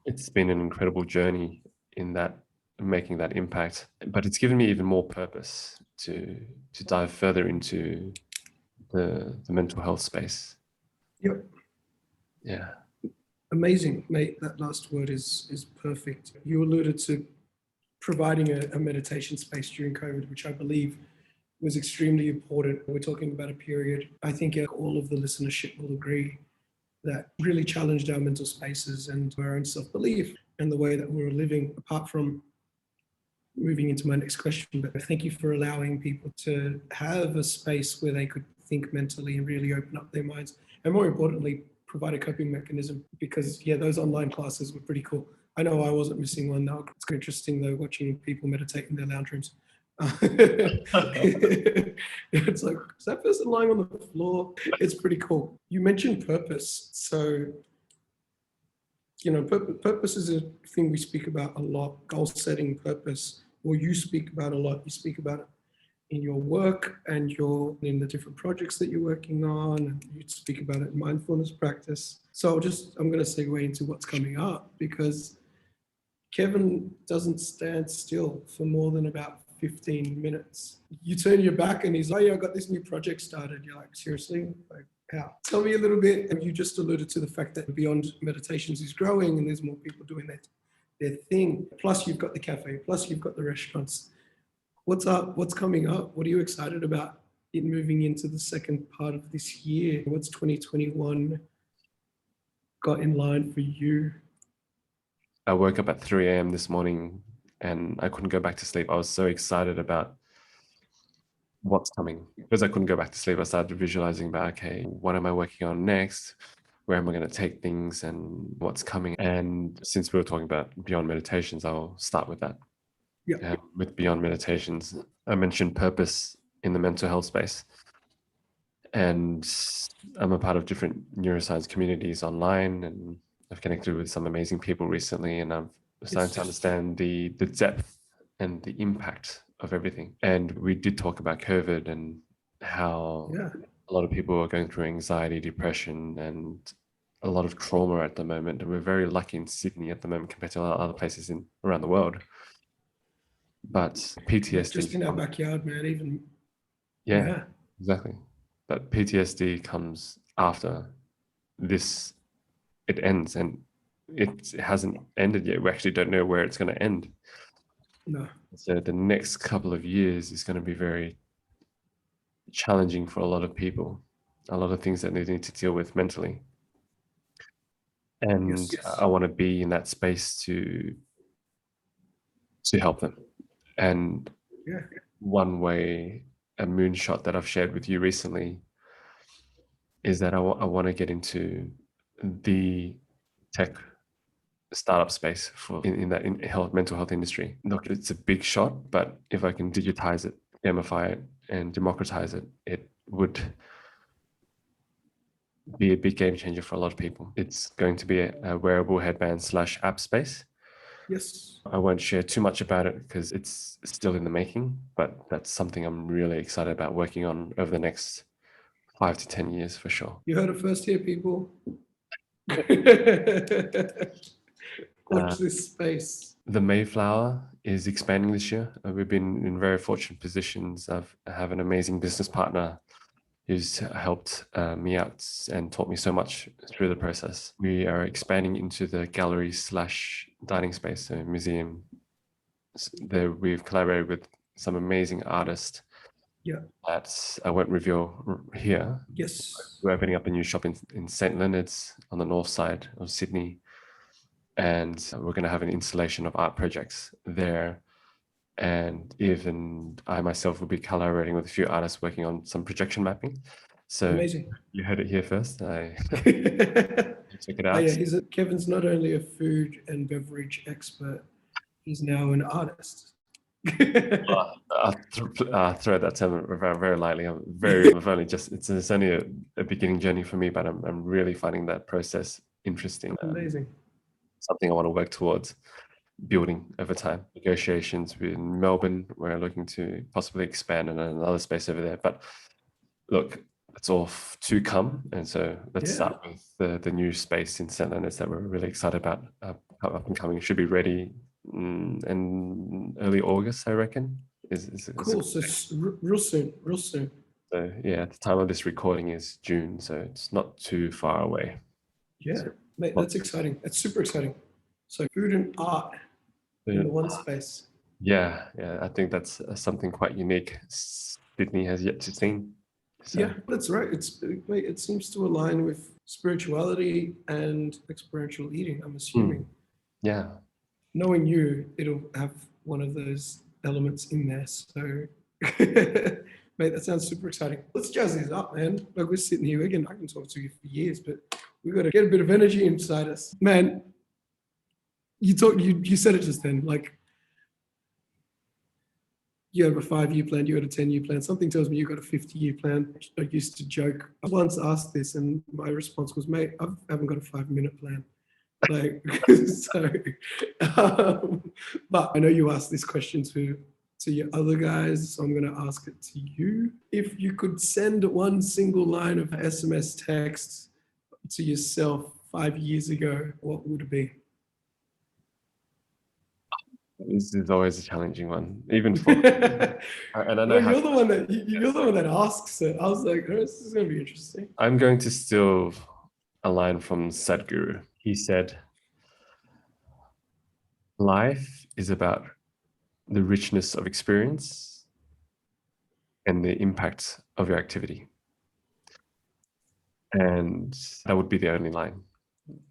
it's been an incredible journey in that, making that impact. But it's given me even more purpose to dive further into the mental health space. Yep. Yeah. Amazing, mate. That last word is perfect. You alluded to providing a meditation space during COVID, which I believe was extremely important. We're talking about a period, I think all of the listenership will agree, that really challenged our mental spaces and our own self-belief and the way that we were living, apart from moving into my next question. But thank you for allowing people to have a space where they could think mentally and really open up their minds. And more importantly, provide a coping mechanism, because those online classes were pretty cool. I know I wasn't missing one now. It's interesting though, watching people meditate in their lounge rooms. It's like, is that person lying on the floor? It's pretty cool. You mentioned purpose. So, purpose is a thing we speak about a lot, goal setting purpose, or you speak about a lot. You speak about it in your work and in the different projects that you're working on, and you speak about it in mindfulness practice. So I'm going to segue into what's coming up, because Kevin doesn't stand still for more than about 15 minutes. You turn your back and he's like, oh yeah, I got this new project started. You're like, seriously? Like, how? Tell me a little bit. And you just alluded to the fact that Beyond Meditations is growing and there's more people doing their thing. Plus you've got the cafe, plus you've got the restaurants. What's up? What's coming up? What are you excited about in moving into the second part of this year? What's 2021 got in line for you? I woke up at 3 a.m. this morning and I couldn't go back to sleep. I was so excited about what's coming. Because I couldn't go back to sleep, I started visualizing about, okay, what am I working on next? Where am I going to take things and what's coming? And since we were talking about Beyond Meditations, I'll start with that. Yeah. With Beyond Meditations, I mentioned purpose in the mental health space. And I'm a part of different neuroscience communities online, and I've connected with some amazing people recently, and I'm starting to understand the depth and the impact of everything. And we did talk about COVID and how a lot of people are going through anxiety, depression, and a lot of trauma at the moment. And we're very lucky in Sydney at the moment compared to other places around the world. But PTSD... Just in our backyard, man, even... Yeah, exactly. But PTSD comes after this, it ends, and it hasn't ended yet. We actually don't know where it's going to end. No. So the next couple of years is going to be very challenging for a lot of people, a lot of things that they need to deal with mentally. And I want to be in that space to help them. And one way, a moonshot that I've shared with you recently, is that I want to get into the tech startup space in that mental health industry. Look, it's a big shot, but if I can digitize it, gamify it, and democratize it, it would be a big game changer for a lot of people. It's going to be a wearable headband / app space. Yes. I won't share too much about it because it's still in the making, but that's something I'm really excited about working on over the next 5 to 10 years for sure. You heard it first here, people. Watch this space. The Mayflower is expanding this year. We've been in very fortunate positions. I have an amazing business partner who's helped me out and taught me so much through the process. We are expanding into the gallery / dining space, so museum. We've collaborated with some amazing artists. That I won't reveal here. Yes. We're opening up a new shop in St. Leonard's on the north side of Sydney. And we're going to have an installation of art projects there. And even I myself will be collaborating with a few artists working on some projection mapping. So amazing. You heard it here first. Check it out. Oh, yeah, Kevin's not only a food and beverage expert, he's now an artist. I'll throw that term very lightly. It's only a beginning journey for me, but I'm really finding that process interesting. Amazing. Something I want to work towards building over time. Negotiations in Melbourne, we're looking to possibly expand in another space over there. But look, it's all to come. And so let's start with the new space in St. Leonard's that we're really excited about. Up and coming, should be ready in early August, I reckon. Cool. So real soon. So yeah, at the time of this recording is June, so it's not too far away. Yeah, mate, that's exciting. That's super exciting. So food and art in one space. Yeah, I think that's something quite unique Sydney has yet to see. So. Yeah, that's right. It seems to align with spirituality and experiential eating, I'm assuming. Yeah. Knowing you, it'll have one of those elements in there. So, mate, that sounds super exciting. Let's jazz this up, man. Like, we're sitting here again. I can talk to you for years, but we've got to get a bit of energy inside us. Man, you said it just then, like, you have a 5-year plan, you got a 10-year plan. Something tells me you got a 50-year plan. I used to joke. I once asked this, and my response was, "Mate, I haven't got a 5-minute plan." Like, so, but I know you asked this question to your other guys, so I'm going to ask it to you. If you could send one single line of SMS text to yourself 5 years ago, what would it be? This is always a challenging one, even for. And I know No, you're the one that asks it. I was like, oh, this is going to be interesting. I'm going to steal a line from Sadhguru. He said, "Life is about the richness of experience and the impact of your activity." And that would be the only line.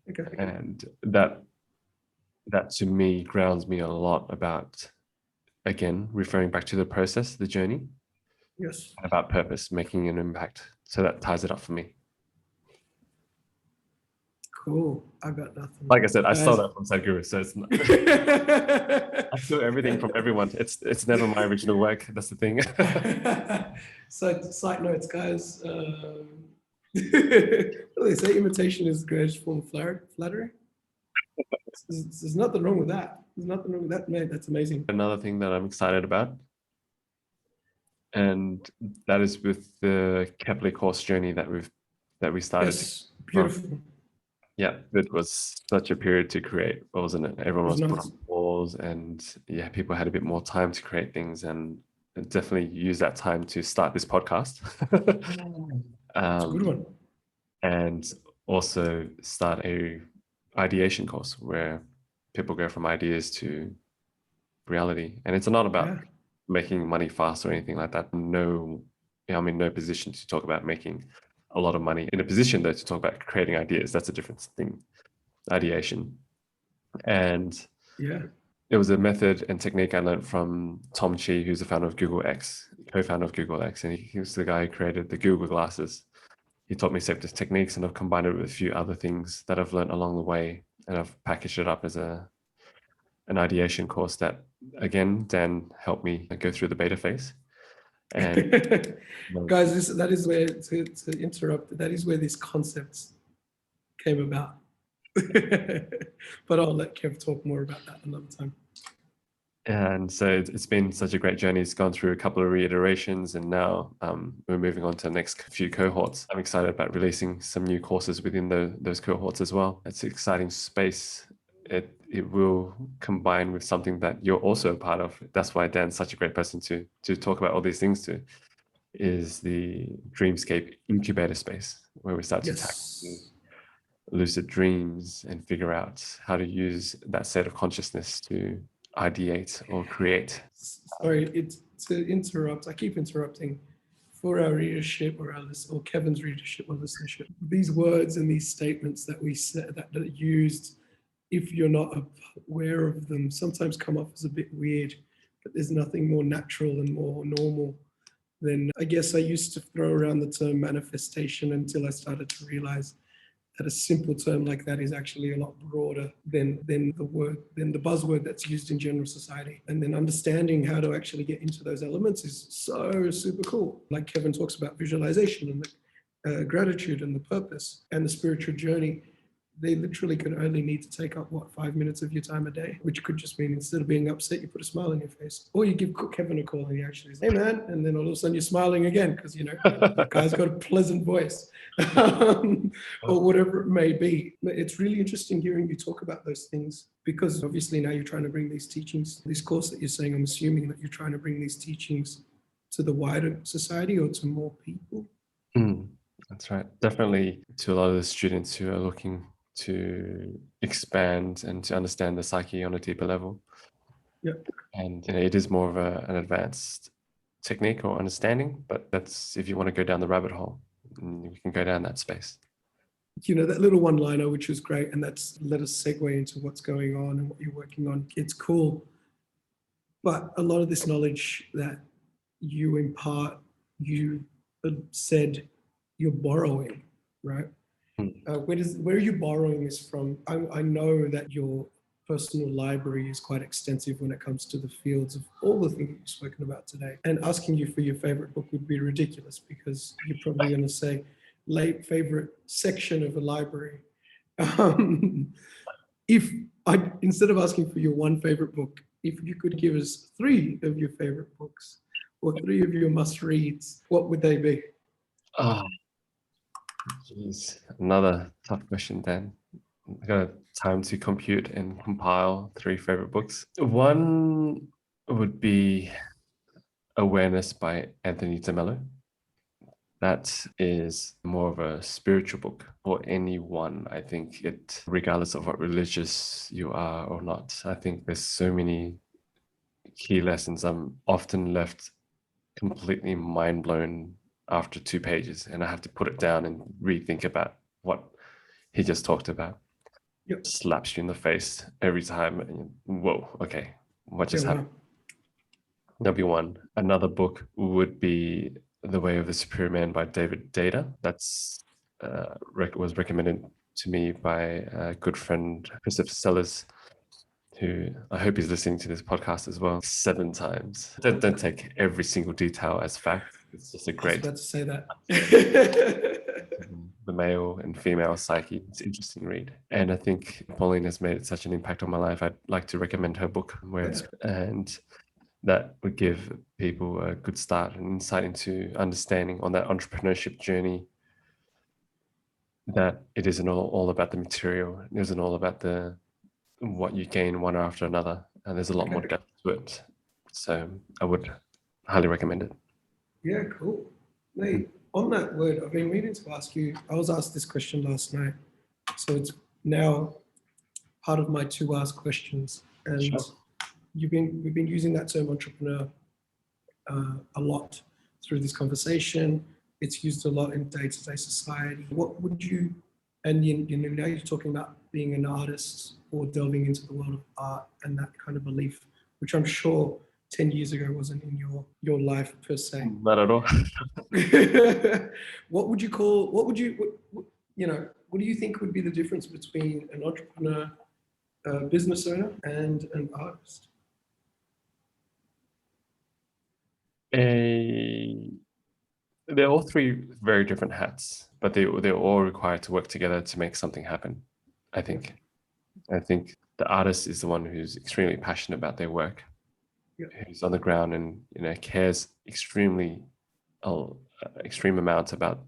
Okay. And that to me grounds me a lot about, again, referring back to the process, the journey, Yes. and about purpose, making an impact. So that ties it up for me. Cool. I got nothing. Like I said, I stole that from Sadhguru, so it's not. I steal everything from everyone. It's never my original work. That's the thing. So, side notes, guys. What do they say? Imitation is the greatest form of flattery. There's nothing wrong with that. There's nothing wrong with that, mate. That's amazing. Another thing that I'm excited about, and that is with the Kepler course journey that we started. Yes, beautiful. Yeah, it was such a period to create, wasn't it? Everyone was put nice. on pause, and yeah, people had a bit more time to create things, and definitely use that time to start this podcast. It's a good one. And also start a ideation course where people go from ideas to reality. And it's not about making money fast or anything like that. No, I'm in no position to talk about making a lot of money. In a position though to talk about creating ideas, that's a different thing. Ideation. And it was a method and technique I learned from Tom Chi, who's the founder of Google X, co-founder of Google X, and he was the guy who created the Google glasses. He taught me several techniques, and I've combined it with a few other things that I've learned along the way, and I've packaged it up as an ideation course that, again, Dan helped me go through the beta phase. And guys, that is where, to interrupt, that is where these concepts came about. But I'll let Kev talk more about that another time. And so it's been such a great journey. It's gone through a couple of reiterations, and now we're moving on to the next few cohorts. I'm excited about releasing some new courses within those cohorts as well. It's an exciting space. It will combine with something that you're also a part of. That's why Dan's such a great person to talk about all these things to, is the Dreamscape incubator space, where we start to tackle lucid dreams and figure out how to use that state of consciousness to ideate or create. Sorry, it's to interrupt. I keep interrupting. For our readership or Kevin's readership or listenership, these words and these statements that we said that are used, if you're not aware of them, sometimes come off as a bit weird. But there's nothing more natural and more normal than, I guess I used to throw around the term manifestation until I started to realize that a simple term like that is actually a lot broader than the buzzword that's used in general society. And then understanding how to actually get into those elements is so super cool. Like Kevin talks about visualization and the gratitude and the purpose and the spiritual journey. They literally can only need to take up 5 minutes of your time a day, which could just mean instead of being upset, you put a smile on your face, or you give Kevin a call and he actually says, "Hey man," and then all of a sudden you're smiling again because the guy's got a pleasant voice, or whatever it may be. It's really interesting hearing you talk about those things, because obviously now you're trying to bring these teachings, this course that you're saying, I'm assuming that you're trying to bring these teachings to the wider society or to more people. That's right. Definitely to a lot of the students who are looking to expand and to understand the psyche on a deeper level. And it is more of an advanced technique or understanding, but that's if you want to go down the rabbit hole, you can go down that space. That little one-liner, which was great, and that's let us segue into what's going on and what you're working on. It's cool. But a lot of this knowledge that you impart, you said you're borrowing, right? Where are you borrowing this from? I know that your personal library is quite extensive when it comes to the fields of all the things you've spoken about today. And asking you for your favorite book would be ridiculous because you're probably going to say favorite section of a library. Instead of asking for your one favorite book, if you could give us 3 of your favorite books or 3 of your must reads, what would they be? Oh, geez. Another tough question, Dan. I got time to compute and compile 3 favorite books. One would be Awareness by Anthony DeMello. That is more of a spiritual book for anyone. I think it, regardless of what religious you are or not, I think there's so many key lessons. I'm often left completely mind blown after 2 pages, and I have to put it down and rethink about what he just talked about. Yep. Slaps you in the face every time. And whoa, okay, what just happened? That'd be one. Another book would be The Way of the Superior Man by David Data. That's was recommended to me by a good friend, Christopher Sellers, who I hope he's listening to this podcast as well, 7 times. Don't take every single detail as fact. It's just a great... I was about to say that. The male and female psyche. It's an interesting read. And I think Pauline has made such an impact on my life. I'd like to recommend her book, and that would give people a good start and insight into understanding on that entrepreneurship journey, that it isn't all about the material. It isn't all about what you gain one after another. And there's a lot more depth to it. So I would highly recommend it. Yeah, cool. Mate, on that word, I've been meaning to ask you, I was asked this question last night. So it's now part of my to ask questions. And Sure. we've been using that term entrepreneur a lot through this conversation. It's used a lot in day-to-day society. What would you, and now you're talking about being an artist or delving into the world of art and that kind of belief, which I'm sure 10 years ago wasn't in your life per se. Not at all. What do you think would be the difference between an entrepreneur, a business owner, and an artist? They're all 3 very different hats, but they're all required to work together to make something happen. I think the artist is the one who's extremely passionate about their work, who's on the ground and cares extreme amounts about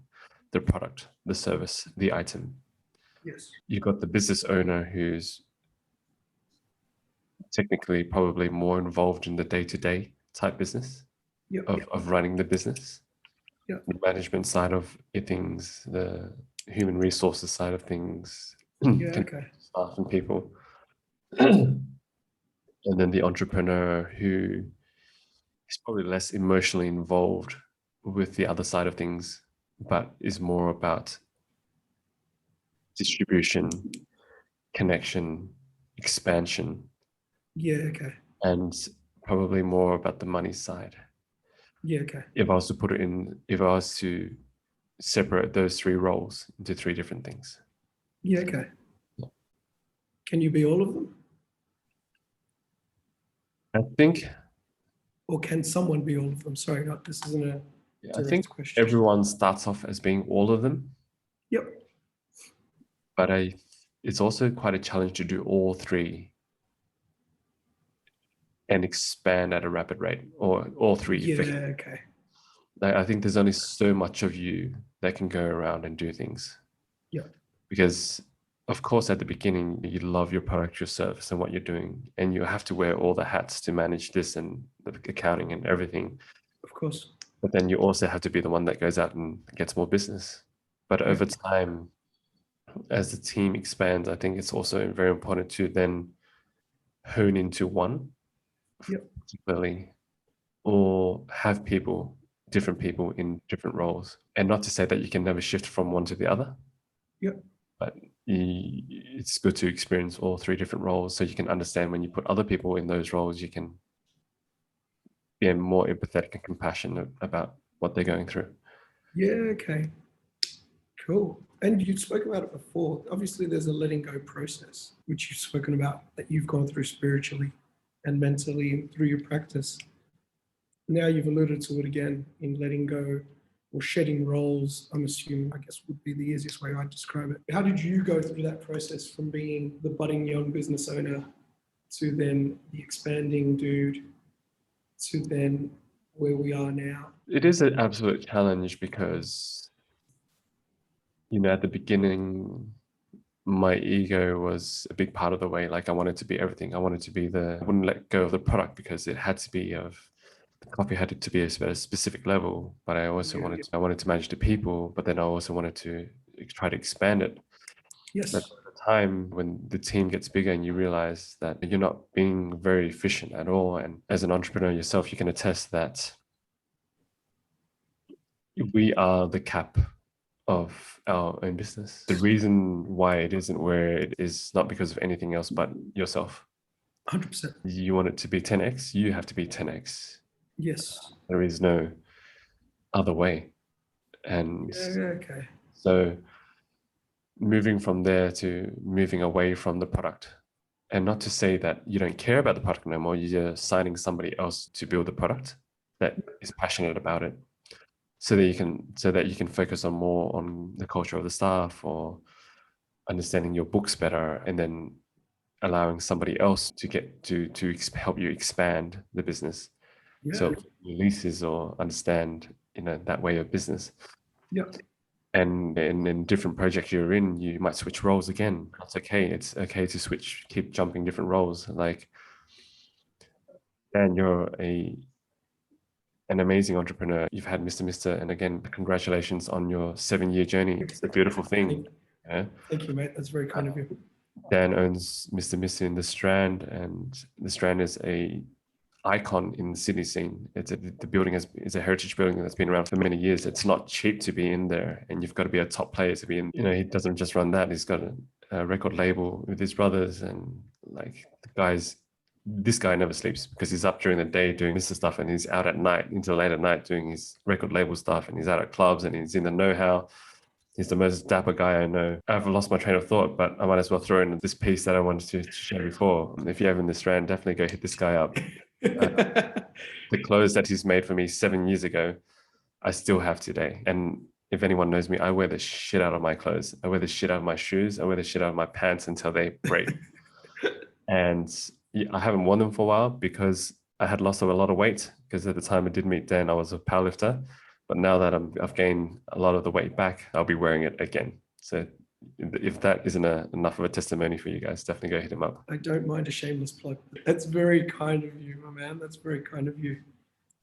the product, the service, the item. Yes. You've got the business owner who's technically probably more involved in the day-to-day type business of running the business. The management side of things, the human resources side of things, staff and people. And then the entrepreneur who is probably less emotionally involved with the other side of things, but is more about distribution, connection, expansion. And probably more about the money side. If I was to separate those 3 roles into 3 different things. Can you be all of them? I think. Or can someone be all of them? Sorry, this isn't a direct question. Everyone starts off as being all of them. But it's also quite a challenge to do all 3 and expand at a rapid rate, or all 3. I think there's only so much of you that can go around and do things. Because of course at the beginning you love your product, your service and what you're doing, and you have to wear all the hats to manage this and the accounting and everything. Of course. But then you also have to be the one that goes out and gets more business. But over time, as the team expands, I think it's also very important to then hone into one, particularly, or have different people in different roles. And not to say that you can never shift from one to the other. But it's good to experience all 3 different roles so you can understand when you put other people in those roles, you can be more empathetic and compassionate about what they're going through. Cool. And you spoke about it before. Obviously, there's a letting go process, which you've spoken about, that you've gone through spiritually and mentally and through your practice. Now you've alluded to it again in letting go or shedding roles, I'm assuming, I guess would be the easiest way I'd describe it. How did you go through that process from being the budding young business owner to then the expanding dude to then where we are now? It is an absolute challenge because, at the beginning, my ego was a big part of the way. Like I wanted to be everything. I wouldn't let go of the product because it had to be the coffee had to be at a specific level, but I also I wanted to manage the people, but then I also wanted to try to expand it. Yes. But at the time when the team gets bigger and you realize that you're not being very efficient at all. And as an entrepreneur yourself, you can attest that we are the cap of our own business. The reason why it isn't where it is not because of anything else but yourself. 100%. You want it to be 10x, you have to be 10x. Yes. There is no other way. And okay. so moving from there to moving away from the product, and not to say that you don't care about the product no more, you're signing somebody else to build the product that is passionate about it. So that you can focus on more on the culture of the staff or understanding your books better, and then allowing somebody else to get to help you expand the business. Yeah. So leases or understand that way of business. Yeah. And in different projects you're in, you might switch roles again. That's okay. It's okay to switch, keep jumping different roles. Like, Dan, you're an amazing entrepreneur. You've had Mr. And again, congratulations on your 7-year journey. It's a beautiful thing. Thank you, mate. That's very kind of you. Dan owns Mr. in the Strand, and the Strand is a icon in the Sydney scene. The building is a heritage building that's been around for many years. It's not cheap to be in there, and you've got to be a top player to be in. He doesn't just run that. He's got a record label with his brothers, and like this guy never sleeps because he's up during the day doing this stuff, and he's out at night until late at night doing his record label stuff, and he's out at clubs, and he's in the know-how. He's the most dapper guy I know. I've lost my train of thought, but I might as well throw in this piece that I wanted to share before. If you're ever in the Strand, definitely go hit this guy up. The clothes that he's made for me 7 years ago, I still have today. And if anyone knows me, I wear the shit out of my clothes. I wear the shit out of my shoes. I wear the shit out of my pants until they break. And I haven't worn them for a while because I had lost a lot of weight, because at the time I did meet Dan, I was a powerlifter. But now that I've gained a lot of the weight back, I'll be wearing it again. So if that isn't enough of a testimony for you guys, definitely go hit him up. I don't mind a shameless plug. That's very kind of you, my man. That's very kind of you.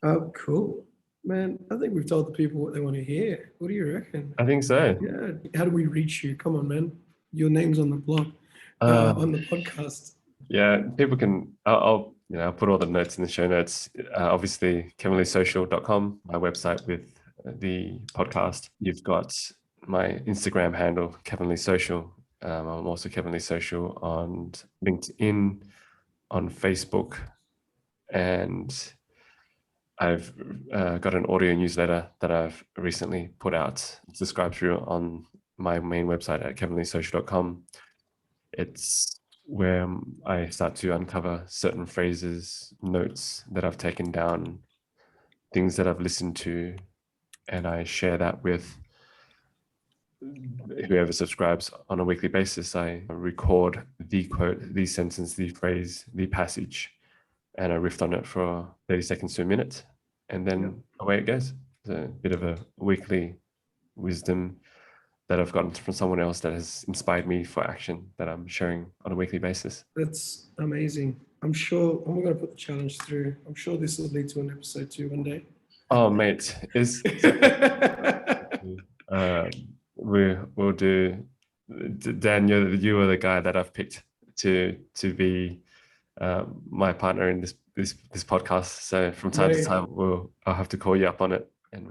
Oh, cool. Man, I think we've told the people what they want to hear. What do you reckon? I think so. Yeah. How do we reach you? Come on, man. Your name's on the blog, on the podcast. Yeah, people can, I'll put all the notes in the show notes. Obviously, kevinleesocial.com, my website with the podcast. You've got my Instagram handle, Kevin Lee Social. I'm also Kevin Lee Social on LinkedIn, on Facebook, and I've got an audio newsletter that I've recently put out. Subscribe through on my main website at kevinleesocial.com. It's where I start to uncover certain phrases, notes that I've taken down, things that I've listened to, and I share that with whoever subscribes on a weekly basis. I record the quote, the sentence, the phrase, the passage, and I riffed on it for 30 seconds to a minute, and then away it goes. It's a bit of a weekly wisdom that I've gotten from someone else that has inspired me for action that I'm sharing on a weekly basis. That's amazing. I'm sure I'm going to put the challenge through. I'm sure this will lead to an episode 2 one day. Oh, mate, we'll do. Dan, you are the guy that I've picked to be my partner in this podcast. So from time to time, I'll have to call you up on it. And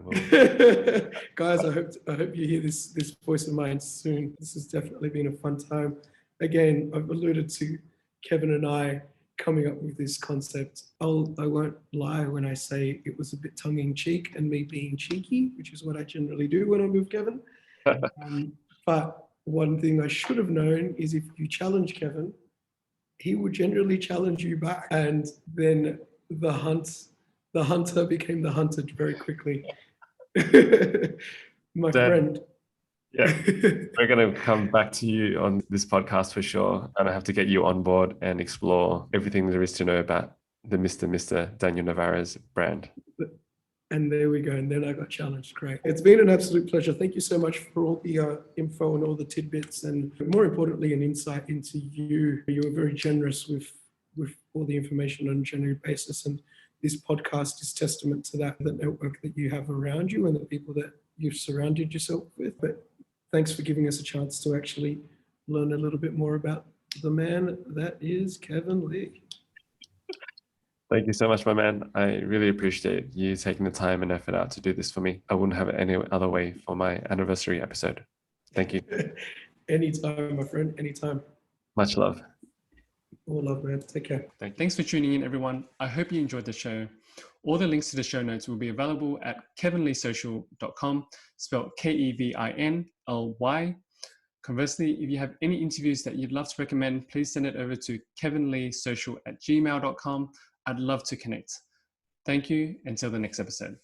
guys, I hope you hear this voice of mine soon. This has definitely been a fun time. Again, I've alluded to Kevin and I coming up with this concept. I won't lie when I say it was a bit tongue-in-cheek and me being cheeky, which is what I generally do when I'm with Kevin. But one thing I should have known is if you challenge Kevin, he would generally challenge you back. And then the hunter became the hunted very quickly. My Dan, friend. yeah, we're going to come back to you on this podcast for sure. And I have to get you on board and explore everything there is to know about the Mr. Daniel Narvaez brand. And there we go. And then I got challenged. Great. It's been an absolute pleasure. Thank you so much for all the info and all the tidbits, and more importantly, an insight into you. You were very generous with all the information on a general basis. And this podcast is testament to that, the network that you have around you and the people that you've surrounded yourself with. But thanks for giving us a chance to actually learn a little bit more about the man that is Kevin Lee. Thank you so much, my man. I really appreciate you taking the time and effort out to do this for me. I wouldn't have it any other way for my anniversary episode. Thank you. Anytime, my friend, anytime. Much love. All love, man. Take care. Thanks for tuning in, everyone. I hope you enjoyed the show. All the links to the show notes will be available at kevinleesocial.com, spelled KEVINLY. Conversely, if you have any interviews that you'd love to recommend, please send it over to kevinleesocial@gmail.com. I'd love to connect. Thank you. Until the next episode.